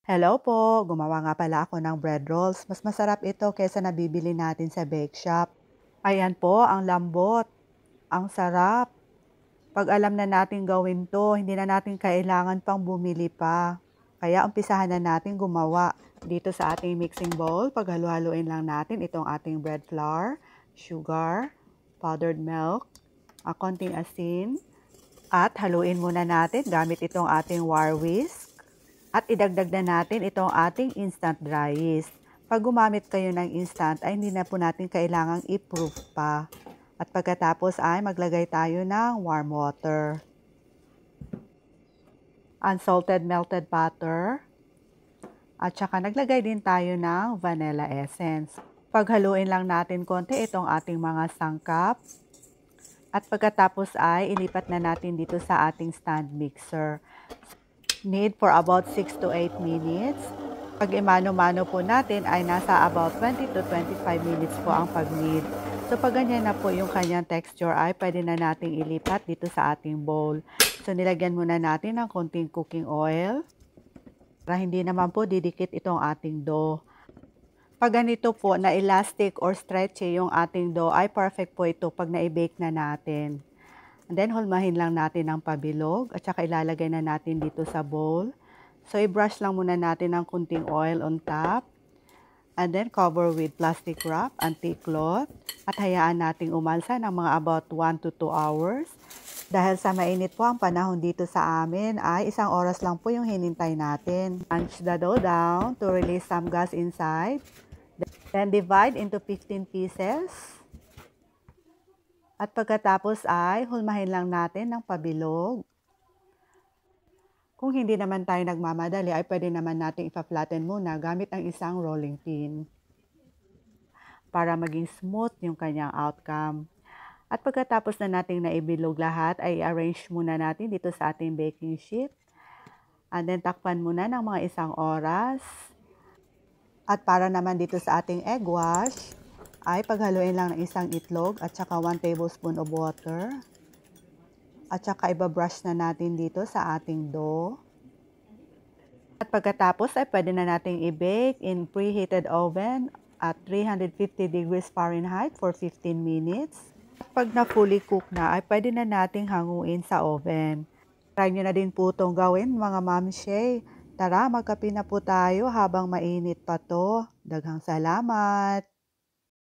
Hello po, gumawa nga pala ako ng bread rolls. Mas masarap ito kaysa nabibili natin sa bake shop. Ayan po, ang lambot, ang sarap. Pag alam na natin gawin to, hindi na natin kailangan pang bumili pa. Kaya umpisahan na natin gumawa. Dito sa ating mixing bowl, paghalu-haluin lang natin itong ating bread flour, sugar, powdered milk, konting asin, at haluin muna natin gamit itong ating wire whisk. At idagdag na natin itong ating instant dry yeast. Pag gumamit kayo ng instant ay hindi na po natin kailangang i-proof pa. At pagkatapos ay maglagay tayo ng warm water. Unsalted melted butter. At saka naglagay din tayo ng vanilla essence. Paghaluin lang natin konti itong ating mga sangkap. At pagkatapos ay ilipat na natin dito sa ating stand mixer. Knead for about 6 to 8 minutes. Pag imano-mano po natin ay nasa about 20 to 25 minutes po ang pag-knead. So pag ganyan na po yung kanyang texture ay pwede na nating ilipat dito sa ating bowl. So nilagyan muna natin ng konting cooking oil para hindi naman po didikit itong ating dough. Pag ganito po na elastic or stretchy yung ating dough ay perfect po ito pag na-bake na natin. And then, hulmahin lang natin ng pabilog at saka ilalagay na natin dito sa bowl. So, i-brush lang muna natin ng kunting oil on top. And then, cover with plastic wrap, antique cloth. At hayaan nating umalsa ng mga about 1 to 2 hours. Dahil sa mainit po ang panahon dito sa amin, ay 1 oras lang po yung hinintay natin. Punch the dough down to release some gas inside. Then, divide into 15 pieces. At pagkatapos ay hulmahin lang natin ng pabilog. Kung hindi naman tayo nagmamadali ay pwede naman natin ipa-flatten muna gamit ang isang rolling pin para maging smooth yung kanyang outcome. At pagkatapos na nating naibilog lahat ay arrange muna natin dito sa ating baking sheet. And then takpan muna ng mga 1 oras. At para naman dito sa ating egg wash, ay paghaluin lang ng 1 itlog at saka 1 tablespoon of water. At saka ibabrush na natin dito sa ating dough. At pagkatapos ay pwede na nating i-bake in preheated oven at 350 degrees Fahrenheit for 15 minutes. Pag na fully cook na ay pwede na nating hanguin sa oven. Try nyo na din po itong gawin mga mamshay. Tara, magkape na po tayo habang mainit pa to. Daghang salamat!